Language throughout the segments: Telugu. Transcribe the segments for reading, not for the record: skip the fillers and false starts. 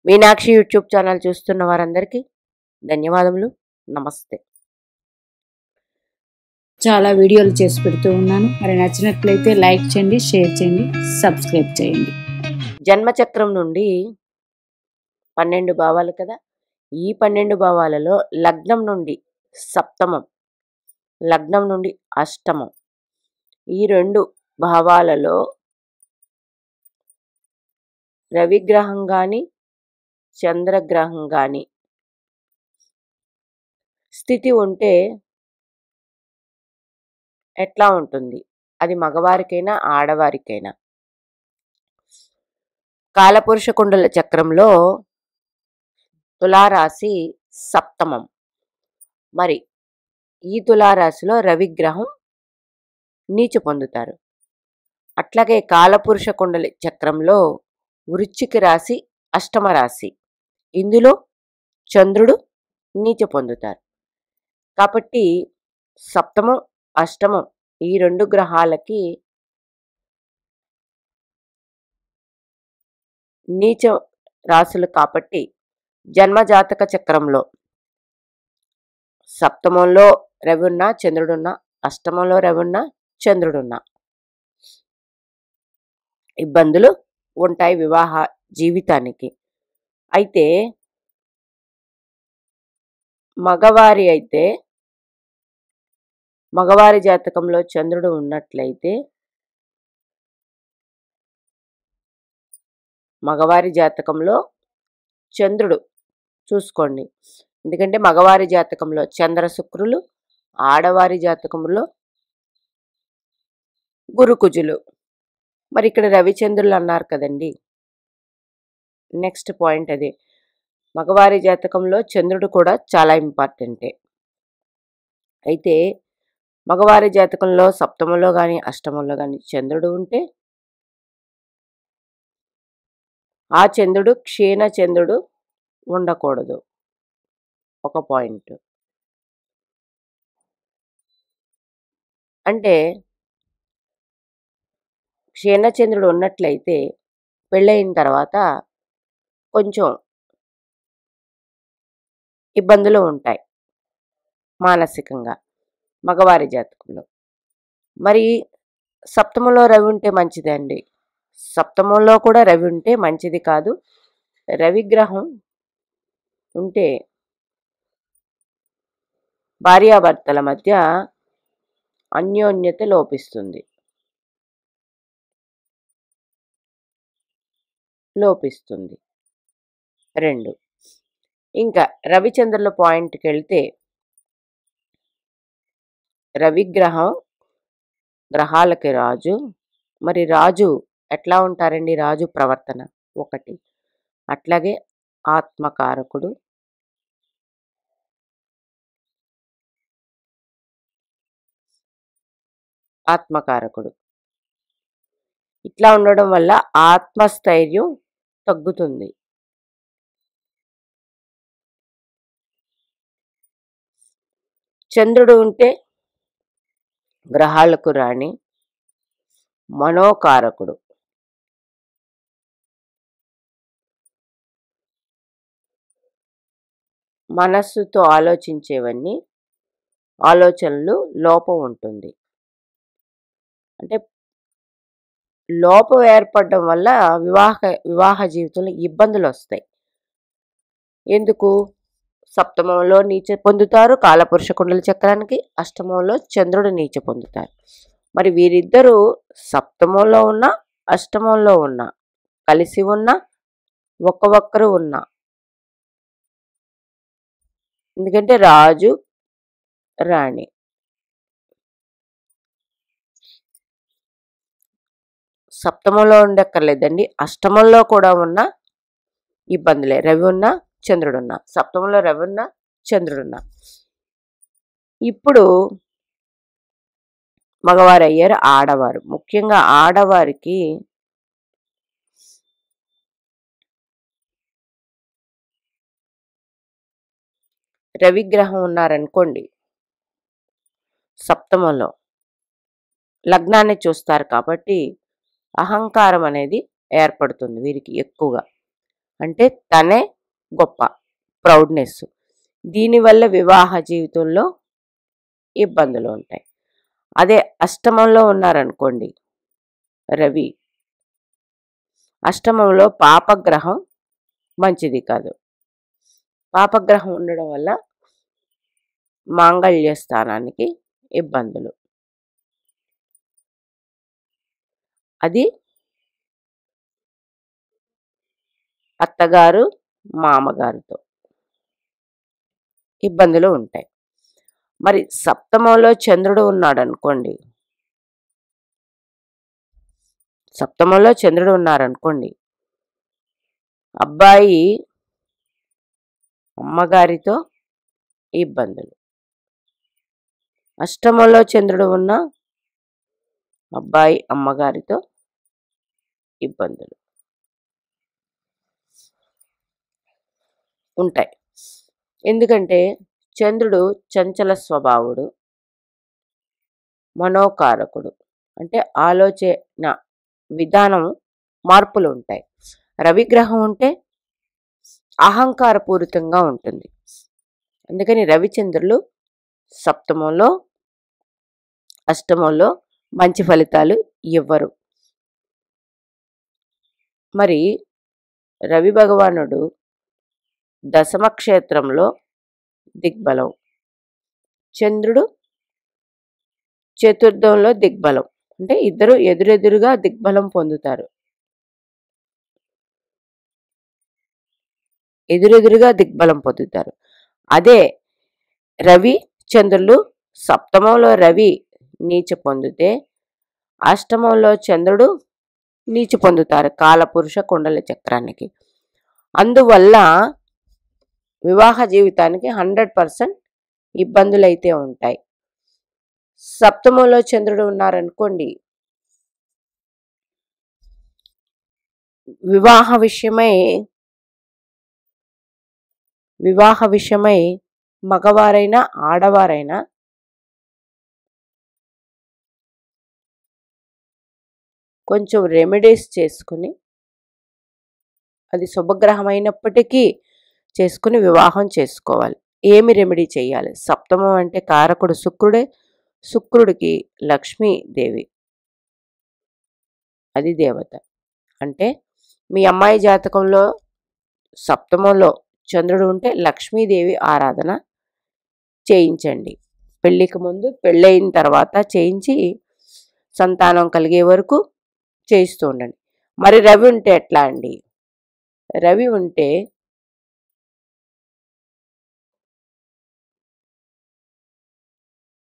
మీనాక్షి యూట్యూబ్ ఛానల్ చూస్తున్న వారందరికీ ధన్యవాదములు. నమస్తే. చాలా వీడియోలు చేసి పెడుతూ ఉన్నాను. మరి నచ్చినట్లయితే లైక్ చేయండి, షేర్ చేయండి, సబ్స్క్రైబ్ చేయండి. జన్మచక్రం నుండి 12 భావాలు కదా. ఈ 12 భావాలలో లగ్నం నుండి సప్తమం, లగ్నం నుండి అష్టమం, ఈ 2 భావాలలో రవిగ్రహం కానీ చంద్రగ్రహం కానీ స్థితి ఉంటే ఎట్లా ఉంటుంది? అది మగవారికైనా ఆడవారికైనా. కాలపురుష కుండల చక్రంలో తులారాశి సప్తమం. మరి ఈ తులారాశిలో రవిగ్రహం నీచ పొందుతారు. అట్లాగే కాలపురుష కుండలి చక్రంలో వృశ్చిక రాశి అష్టమ రాశి, ఇందులో చంద్రుడు నీచ పొందుతారు. కాబట్టి సప్తమం అష్టమం ఈ 2 గ్రహాలకి నీచ రాశులు. కాబట్టి జన్మజాతక చక్రంలో సప్తమంలో రవి ఉన్నా చంద్రుడున్నా, అష్టమంలో రవి ఉన్నా చంద్రుడున్నా ఇబ్బందులు ఉంటాయి వివాహ జీవితానికి. అయితే మగవారి జాతకంలో చంద్రుడు ఉన్నట్లయితే మగవారి జాతకంలో చంద్రుడు చూసుకోండి. ఎందుకంటే మగవారి జాతకంలో చంద్ర శుక్రులు, ఆడవారి జాతకంలో గురుకుజులు. మరి ఇక్కడ రవిచంద్రులు అన్నారు కదండి. నెక్స్ట్ పాయింట్ అదే. మగవారి జాతకంలో చంద్రుడు కూడా చాలా ఇంపార్టెంటే. అయితే మగవారి జాతకంలో సప్తమంలో కానీ అష్టమంలో కానీ చంద్రుడు ఉంటే ఆ చంద్రుడు క్షీణ చంద్రుడు ఉండకూడదు. ఒక పాయింట్. అంటే క్షీణచంద్రుడు ఉన్నట్లయితే పెళ్ళయిన తర్వాత కొంచెం ఇబ్బందులు ఉంటాయి మానసికంగా మగవారి జాతకంలో. మరి సప్తమంలో రవి ఉంటే మంచిదే అండి. సప్తమంలో కూడా రవి ఉంటే మంచిది కాదు. రవిగ్రహం ఉంటే భార్యాభర్తల మధ్య అన్యోన్యత లోపిస్తుంది. లోపిస్తుంది. 2. ఇంకా రవిచంద్రుల పాయింట్కి వెళ్తే రవిగ్రహం గ్రహాలకి రాజు. మరి రాజు ఎట్లా ఉంటారండి? రాజు ప్రవర్తన 1. అట్లాగే ఆత్మకారకుడు, ఆత్మకారకుడు ఇట్లా ఉండడం వల్ల ఆత్మస్థైర్యం తగ్గుతుంది. చంద్రుడు ఉంటే గ్రహాలకు రాణి, మనోకారకుడు. మనస్సుతో ఆలోచించేవన్నీ ఆలోచనలు లోపం ఉంటుంది. అంటే లోపం ఏర్పడడం వల్ల వివాహ జీవితంలో ఇబ్బందులు వస్తాయి. ఎందుకు? సప్తమంలో నీచ పొందుతారు కాలపురుష కుండల చక్రానికి, అష్టమంలో చంద్రుడు నీచ పొందుతారు. మరి వీరిద్దరూ సప్తమంలో ఉన్న అష్టమంలో ఉన్న కలిసి ఉన్న ఒక్కరు ఉన్నా, ఎందుకంటే రాజు రాణి సప్తమంలో ఉండక్కర్లేదండి, అష్టమంలో కూడా ఉన్న ఇబ్బందులే. రవి ఉన్నా చంద్రుడున్నా, సప్తమంలో రవి ఉన్నా చంద్రుడున్నా. ఇప్పుడు మగవారు అయ్యారు, ఆడవారు. ముఖ్యంగా ఆడవారికి రవిగ్రహం ఉన్నారనుకోండి సప్తమంలో, లగ్నాన్ని చూస్తారు కాబట్టి అహంకారం అనేది ఏర్పడుతుంది వీరికి ఎక్కువగా. అంటే తనే గొప్ప, ప్రౌడ్నెస్. దీనివల్ల వివాహ జీవితంలో ఇబ్బందులు ఉంటాయి. అదే అష్టమంలో ఉన్నారనుకోండి రవి, అష్టమంలో పాపగ్రహం మంచిది కాదు. పాపగ్రహం ఉండడం వల్ల మాంగళ్య స్థానానికి ఇబ్బందులు. అది అత్తగారు మామగారితో ఇబ్బందులు ఉంటాయి. మరి సప్తమంలో చంద్రుడు ఉన్నాడు అనుకోండి, సప్తమంలో చంద్రుడు ఉన్నారనుకోండి, అబ్బాయి అమ్మగారితో ఇబ్బందులు. అష్టమంలో చంద్రుడు ఉన్న అబ్బాయి అమ్మగారితో ఇబ్బందులు ఉంటాయి. ఎందుకంటే చంద్రుడు చంచల స్వభావుడు, మనోకారకుడు. అంటే ఆలోచన విధానం మార్పులు ఉంటాయి. రవిగ్రహం ఉంటే అహంకారపూరితంగా ఉంటుంది. అందుకని రవిచంద్రులు సప్తమంలో అష్టమంలో మంచి ఫలితాలు ఇవ్వరు. మరి రవి భగవానుడు దశమ క్షేత్రంలో దిగ్బలం, చంద్రుడు చతుర్థంలో దిగ్బలం. అంటే ఇద్దరు ఎదురెదురుగా దిగ్బలం పొందుతారు. ఎదురెదురుగా దిగ్బలం పొందుతారు. అదే రవి చంద్రులు సప్తమంలో రవి నీచ పొందితే అష్టమంలో చంద్రుడు నీచ పొందుతారు కాలపురుష కుండల చక్రానికి. అందువల్ల వివాహ జీవితానికి 100% ఇబ్బందులు అయితే ఉంటాయి. సప్తమంలో చంద్రుడు ఉన్నారనుకోండి, వివాహ విషయమై మగవారైనా ఆడవారైనా కొంచెం రెమెడీస్ చేసుకుని, అది శుభగ్రహం అయినప్పటికీ చేసుకుని వివాహం చేసుకోవాలి. ఏమి రెమెడీ చేయాలి? సప్తమం అంటే కారకుడు శుక్రుడే. శుక్రుడికి లక్ష్మీదేవి అది దేవత. అంటే మీ అమ్మాయి జాతకంలో సప్తమంలో చంద్రుడు ఉంటే లక్ష్మీదేవి ఆరాధన చేయించండి. పెళ్ళికి ముందు, పెళ్ళయిన తర్వాత చేయించి సంతానం కలిగే వరకు చేయిస్తూ ఉండండి. మరి రవి ఉంటే ఎట్లా అండి? రవి ఉంటే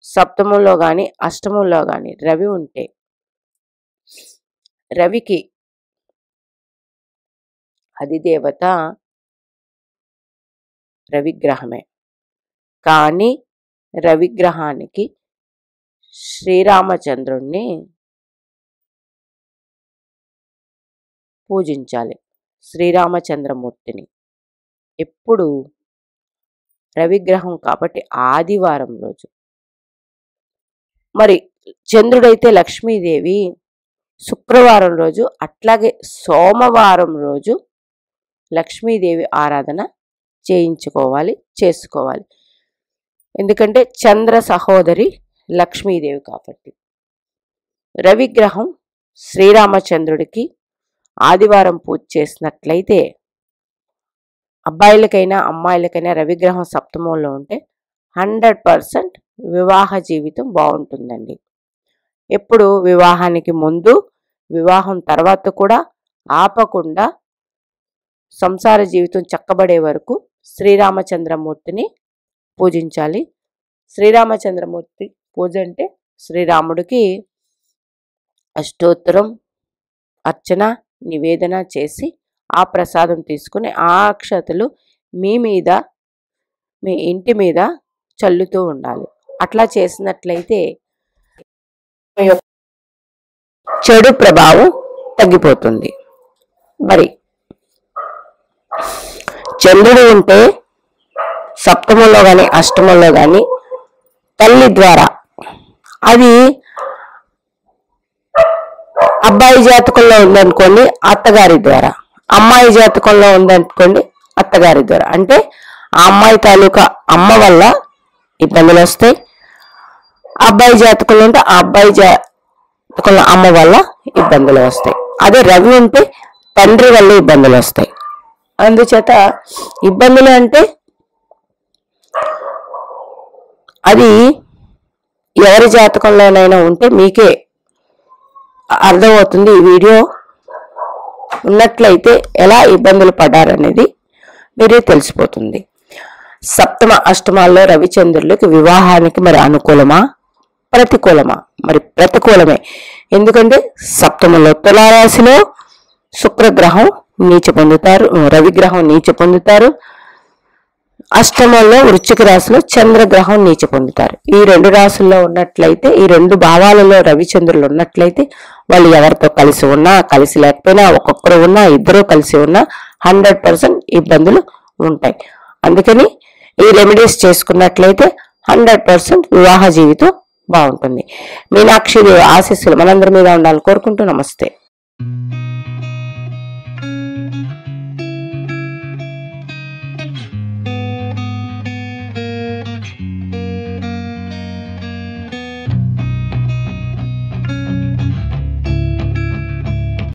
సప్తమంలో కానీ అష్టమంలో కానీ రవి ఉంటే, రవికి అధిదేవత రవిగ్రహమే. కానీ రవిగ్రహానికి శ్రీరామచంద్రుణ్ణి పూజించాలి. శ్రీరామచంద్రమూర్తిని ఎప్పుడు రవిగ్రహం కాబట్టి ఆదివారం రోజు. మరి చంద్రుడైతే లక్ష్మీదేవి శుక్రవారం రోజు, అట్లాగే సోమవారం రోజు లక్ష్మీదేవి ఆరాధన చేసుకోవాలి. ఎందుకంటే చంద్ర సహోదరి లక్ష్మీదేవి కాబట్టి. రవిగ్రహం శ్రీరామచంద్రుడికి ఆదివారం పూజ చేసినట్లయితే అబ్బాయిలకైనా అమ్మాయిలకైనా రవిగ్రహం సప్తమంలో ఉంటే 100% వివాహ జీవితం బాగుంటుందండి. ఎప్పుడు వివాహానికి ముందు, వివాహం తర్వాత కూడా ఆపకుండా సంసార జీవితం చక్కబడే వరకు శ్రీరామచంద్రమూర్తిని పూజించాలి. శ్రీరామచంద్రమూర్తి పూజ అంటే శ్రీరాముడికి అష్టోత్తరం, అర్చన, నివేదన చేసి ఆ ప్రసాదం తీసుకుని ఆ అక్షతలు మీ మీద, మీ ఇంటి మీద చల్లుతూ ఉండాలి. అట్లా చేసినట్లయితే చెడు ప్రభావం తగ్గిపోతుంది. మరి చంద్రుడు ఉంటే సప్తమంలో కానీ అష్టమంలో కానీ తల్లి ద్వారా, అది అబ్బాయి జాతకంలో ఉందనుకోండి అత్తగారి ద్వారా, అమ్మాయి జాతకంలో ఉందనుకోండి అత్తగారి ద్వారా, అంటే ఆ అమ్మాయి తాలూకా అమ్మ వల్ల ఇబ్బందులు వస్తాయి. అబ్బాయి జాతకంలో ఉంటే ఆ అబ్బాయి జాతకంలో అమ్మ వల్ల ఇబ్బందులు వస్తాయి. అదే రవి ఉంటే తండ్రి వల్ల ఇబ్బందులు వస్తాయి. అందుచేత ఇబ్బందులు అంటే అది ఎవరి జాతకంలోనైనా ఉంటే మీకే అర్థమవుతుంది. ఈ వీడియో ఉన్నట్లయితే ఎలా ఇబ్బందులు పడ్డారనేది మీరే తెలిసిపోతుంది. సప్తమ అష్టమాల్లో రవిచంద్రులకి వివాహానికి మరి అనుకూలమా ప్రతికూలమా? మరి ప్రతికూలమే. ఎందుకంటే సప్తమంలో తులారాశిలో శుక్రగ్రహం నీచ పొందుతారు, రవిగ్రహం నీచ పొందుతారు. అష్టమంలో వృశ్చిక రాశిలో చంద్రగ్రహం నీచ పొందుతారు. ఈ 2 రాశుల్లో ఉన్నట్లయితే, ఈ 2 భావాలలో రవిచంద్రులు ఉన్నట్లయితే వాళ్ళు ఎవరితో కలిసి ఉన్నా కలిసి లేకపోయినా, ఒక్కొక్కరు ఉన్నా ఇద్దరు కలిసి ఉన్నా 100% ఇబ్బందులు ఉంటాయి. అందుకని ఈ రెమెడీస్ చేసుకున్నట్లయితే 100% వివాహ జీవితం బాగుంటుంది. మీనాక్షి దేవి ఆశీస్సులు మనందరి మీద ఉండాలని కోరుకుంటూ నమస్తే.